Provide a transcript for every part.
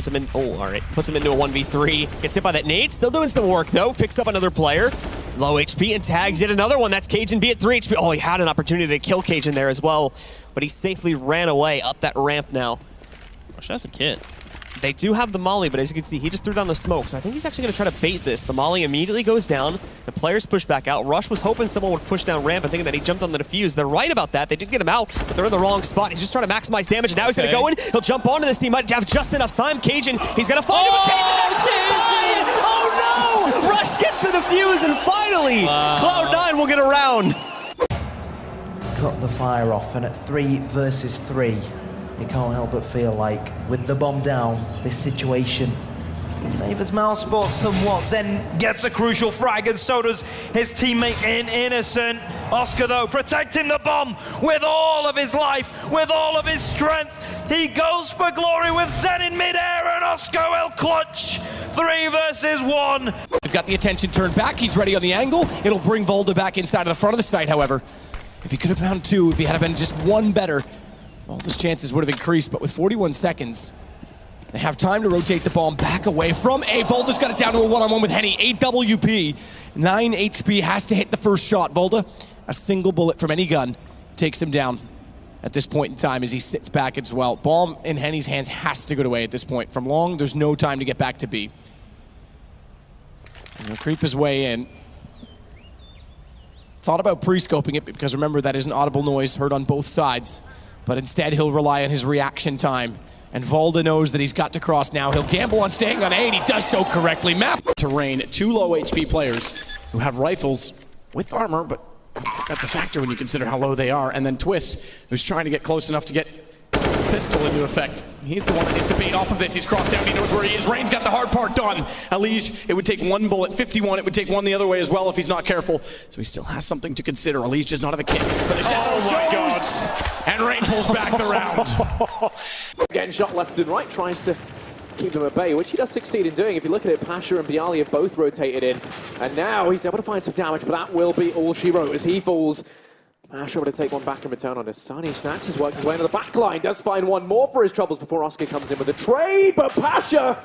puts him in. Oh, all right. Puts him into a 1v3. Gets hit by that nade. Still doing some work, though. Picks up another player. Low HP and tags yet another one. That's Cajun B at 3 HP. Oh, he had an opportunity to kill Cajun there as well, but he safely ran away up that ramp now. Rush has a kit. They do have the molly, but as you can see, he just threw down the smoke. So I think he's actually going to try to bait this. The molly immediately goes down. The players push back out. Rush was hoping someone would push down ramp and thinking that he jumped on the defuse. They're right about that. They did get him out, but they're in the wrong spot. He's just trying to maximize damage, and now he's going to go in. He'll jump onto this. He might have just enough time. Cajun, he's going to find him. Cajun! Oh no! Rush gets the defuse, and finally, Cloud9 will get around. Cut the fire off, and at 3 versus 3. You can't help but feel like, with the bomb down, this situation favours Mousesports somewhat. Zen gets a crucial frag, and so does his teammate in Innocent. Oscar, though, protecting the bomb with all of his life, with all of his strength. He goes for glory with Zen in midair, and Oscar will clutch. 3 versus 1. We've got the attention turned back. He's ready on the angle. It'll bring Volda back inside of the front of the site, however. If he could have found 2, if he had been just 1 better, all those chances would have increased, but with 41 seconds, they have time to rotate the bomb back away from A. Volda's got it down to a one-on-one with Henny. 8 WP, 9 HP, has to hit the first shot. Volda, a single bullet from any gun, takes him down at this point in time as he sits back as well. Bomb in Henny's hands has to go away at this point. From long, there's no time to get back to B. And he'll creep his way in. Thought about pre-scoping it, because remember, that is an audible noise heard on both sides. But instead, he'll rely on his reaction time. And Volda knows that he's got to cross now. He'll gamble on staying on A, and he does so correctly. Map terrain, 2 low HP players who have rifles with armor, but that's a factor when you consider how low they are. And then Twist, who's trying to get close enough to get pistol into effect. He's the one that gets the bait off of this. He's crossed down, he knows where he is. Rain's got the hard part done. Elige, it would take 1 bullet. 51, it would take 1 the other way as well if he's not careful. So he still has something to consider. Elige does not have a kit. But the shadow shows. And Rain pulls back the round. Getting shot left and right, tries to keep them at bay, which he does succeed in doing. If you look at it, Pasha and Bialy have both rotated in. And now he's able to find some damage, but that will be all she wrote as he falls. Pasha able to take 1 back in return on his son. He snatches his work his way into the back line, does find 1 more for his troubles before Oscar comes in with a trade, but Pasha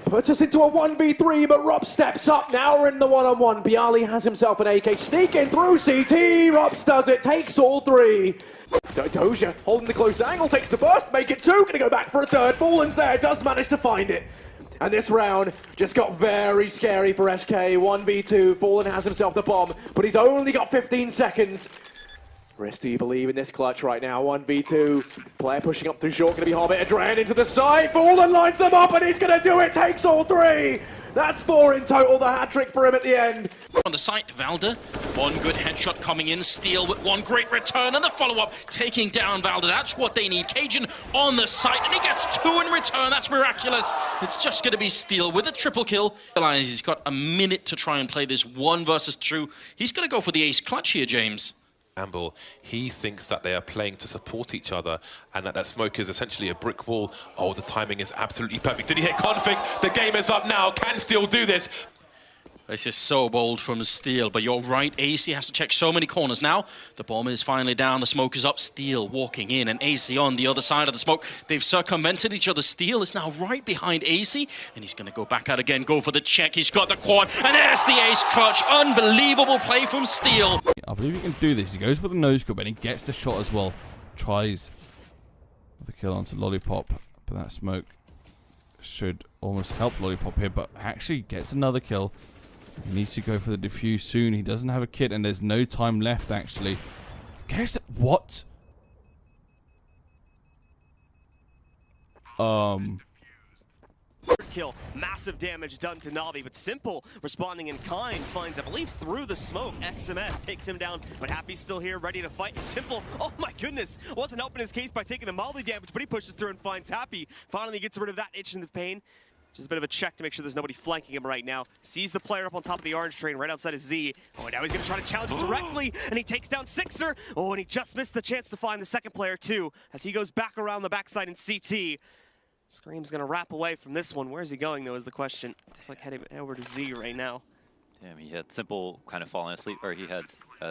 puts us into a 1v3, but Rob steps up. Now we're in the one-on-one. Bialy has himself an AK, sneaking through CT. Robs does it, takes all 3. Doja holding the close angle, takes the burst, make it 2, gonna go back for a 3rd. Fallen's there, does manage to find it. And this round just got very scary for SK. 1v2, Fallen has himself the bomb, but he's only got 15 seconds. Rest do you believe in this clutch right now? 1v2, player pushing up through short, gonna be Hobbit, Adrian into the side, Fallen lines them up and he's gonna do it, takes all 3. That's 4 in total, the hat-trick for him at the end. On the site, Valda, 1 good headshot coming in, Steel with 1 great return, and the follow-up taking down Valda. That's what they need. Cajun on the site, and he gets 2 in return. That's miraculous. It's just going to be Steel with a triple kill. He's got a minute to try and play this 1 versus 2. He's going to go for the ace clutch here, James. Amble, he thinks that they are playing to support each other and that smoke is essentially a brick wall. Oh, the timing is absolutely perfect. Did he hit Config? The game is up now. Can Steel do this? This is so bold from Steel, but you're right, AC has to check so many corners now. The bomb is finally down, the smoke is up, Steel walking in, and AC on the other side of the smoke. They've circumvented each other. Steel is now right behind AC, and he's going to go back out again, go for the check. He's got the quad, and there's the ace clutch. Unbelievable play from Steel. I believe he can do this. He goes for the nose scope, and he gets the shot as well. Tries the kill onto Lollipop, but that smoke should almost help Lollipop here, but actually gets another kill. He needs to go for the defuse soon. He doesn't have a kit, and there's no time left, actually. Guess what? Kill, massive damage done to Navi, but Simple responding in kind finds, I believe, through the smoke. XMS takes him down, but Happy's still here, ready to fight. And Simple, oh my goodness, wasn't helping his case by taking the molly damage, but he pushes through and finds Happy. Finally gets rid of that itch and the pain. Just a bit of a check to make sure there's nobody flanking him right now. Sees the player up on top of the orange train right outside of Z. Oh, now he's going to try to challenge it directly, and he takes down Sixer. Oh, and he just missed the chance to find the second player, too, as he goes back around the backside in CT. Scream's going to wrap away from this one. Where's he going, though, is the question. Looks like heading over to Z right now. Damn, he had Simple kind of falling asleep, or he had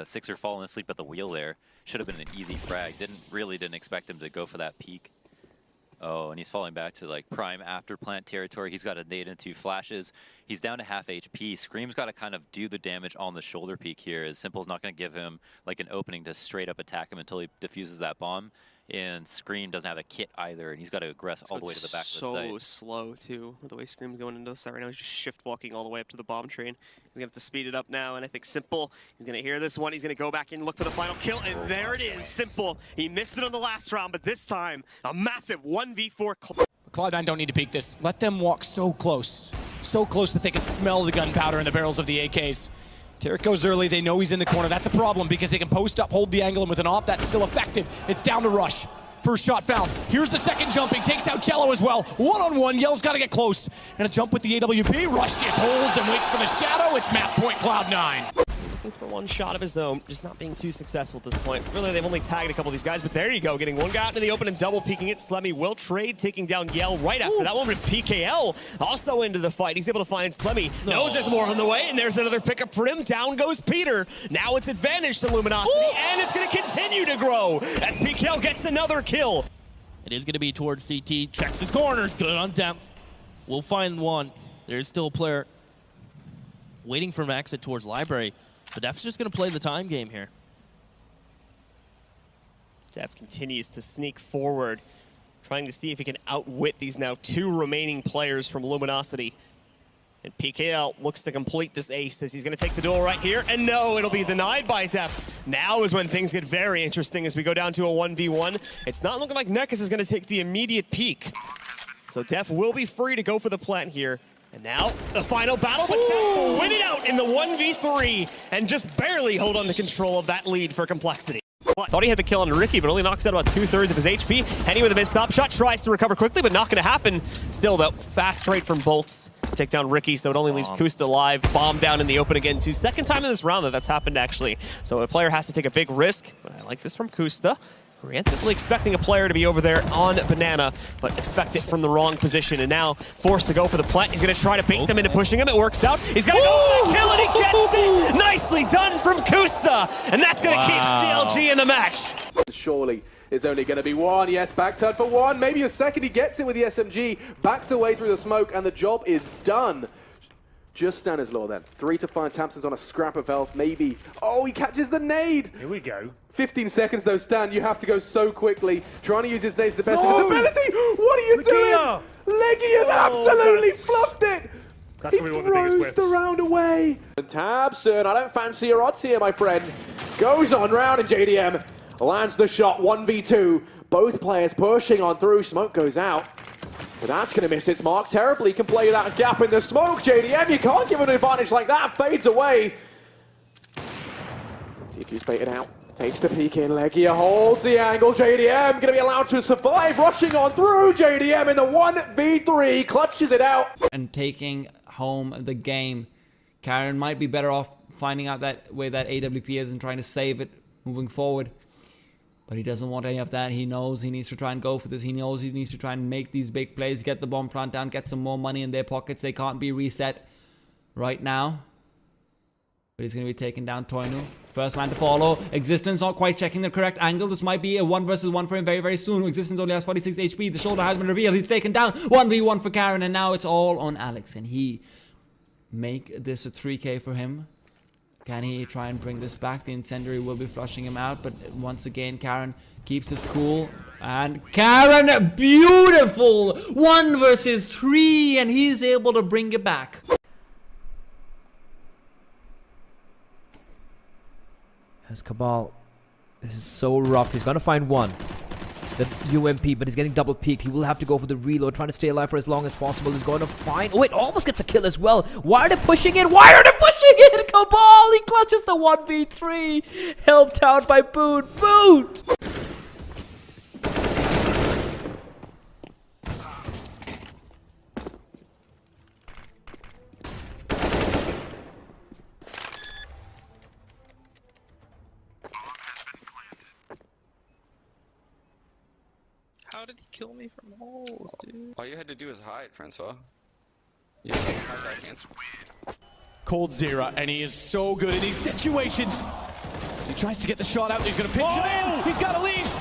Sixer falling asleep at the wheel there. Should have been an easy frag. Didn't expect him to go for that peek. Oh, and he's falling back to like prime after plant territory. He's got a nade into flashes. He's down to half HP. Scream's got to kind of do the damage on the shoulder peak here, as Simple's not going to give him like an opening to straight up attack him until he diffuses that bomb. And Scream doesn't have a kit either, and he's got to aggress all the way to the back of the site. So slow, too, the way Scream's going into the site right now. He's just shift-walking all the way up to the bomb train. He's going to have to speed it up now, and I think Simple, he's going to hear this one. He's going to go back in, look for the final kill, and there it is, Simple. He missed it on the last round, but this time, a massive 1v4. Cloud9 don't need to peek this. Let them walk so close that they can smell the gunpowder in the barrels of the AKs. Tarek goes early, they know he's in the corner. That's a problem because they can post up, hold the angle, and with an op, that's still effective. It's down to Rush. First shot found. Here's the second jumping, takes out Jello as well. One-on-one, Yell's got to get close. And a jump with the AWP, Rush just holds and waits for the shadow. It's map point Cloud9. Looking for one shot of his own, just not being too successful at this point. Really, they've only tagged a couple of these guys, but there you go, getting one guy out into the open and double peeking it. Slemmy will trade, taking down Yell right after that one with PKL also into the fight. He's able to find Slemmy. Knows there's more on the way, and there's another pickup for him. Down goes Peter. Now it's advantage to Luminosity, and it's going to continue to grow as PKL gets another kill. It is going to be towards CT. Checks his corners. Good on depth. We'll find one. There's still a player waiting for an exit towards Library. But Def's just going to play the time game here. Def continues to sneak forward, trying to see if he can outwit these now two remaining players from Luminosity. And PKL looks to complete this ace as he's going to take the duel right here. And no, it'll be denied by Def. Now is when things get very interesting as we go down to a 1v1. It's not looking like Nekus is going to take the immediate peek. So Def will be free to go for the plant here. And now, the final battle, but Def win it out in the 1v3 and just barely hold on to control of that lead for Complexity. Thought he had the kill on Ricky, but only knocks out about 2/3 of his HP. Henny with a missed stop shot, tries to recover quickly, but not going to happen. Still, though, fast trade from Bolts. Take down Ricky, so it only leaves Kusta alive. Bomb down in the open again, too. Second time in this round that that's happened, actually. So a player has to take a big risk. But I like this from Kusta. Preemptively expecting a player to be over there on Banana, but expect it from the wrong position. And now forced to go for the plant. He's going to try to bait them into pushing him. It works out. He's going to go for the kill, and he gets it. Nicely done from Kusta. And that's going to keep CLG in the match. Surely it's only going to be one. Yes, back turn for one. Maybe a second. He gets it with the SMG. Backs away through the smoke, and the job is done. Just Stanislaw then. 3 to 5. Tamsin's on a scrap of health, maybe. Oh, he catches the nade. Here we go. 15 seconds though, Stan. You have to go so quickly. Trying to use his nades to the best of his ability. What are you doing? Leggy has absolutely fluffed it. That's he throws the round away. And Tabson, I don't fancy your odds here, my friend. Goes on round, and JDM lands the shot. 1v2. Both players pushing on through. Smoke goes out. But that's going to miss its mark terribly. He can play that gap in the smoke. JDM, you can't give an advantage like that. Fades away. Defuse baited out. Takes the peek in. Legia holds the angle. JDM going to be allowed to survive. Rushing on through. JDM in the 1v3. Clutches it out. And taking home the game. Karen might be better off finding out that where that AWP is and trying to save it moving forward. But he doesn't want any of that. He knows he needs to try and go for this. He knows he needs to try and make these big plays, get the bomb plant down, get some more money in their pockets. They can't be reset right now. But he's going to be taking down Toinu. First man to follow. Existence not quite checking the correct angle. This might be a 1 versus 1 for him very, very soon. Existence only has 46 HP. The shoulder has been revealed. He's taken down. 1v1 for Karen. And now it's all on Alex. Can he make this a 3K for him? Can he try and bring this back? The incendiary will be flushing him out. But once again, Karen keeps his cool. And Karen, beautiful! 1 versus 3. And he's able to bring it back. As Cabal, this is so rough. He's gonna find one, the UMP, but he's getting double peeked. He will have to go for the reload, trying to stay alive for as long as possible. He's going to find. Oh wait, almost gets a kill as well. Why are they pushing in? Why are they pushing in? Cabal, he clutches the 1v3, helped out by Boot. Boot. How did he kill me from holes, dude? All you had to do was hide, Francois. You had to hide that answer. Cold Zera, and he is so good in these situations. He tries to get the shot out. He's going to pinch him in. He's got a leash.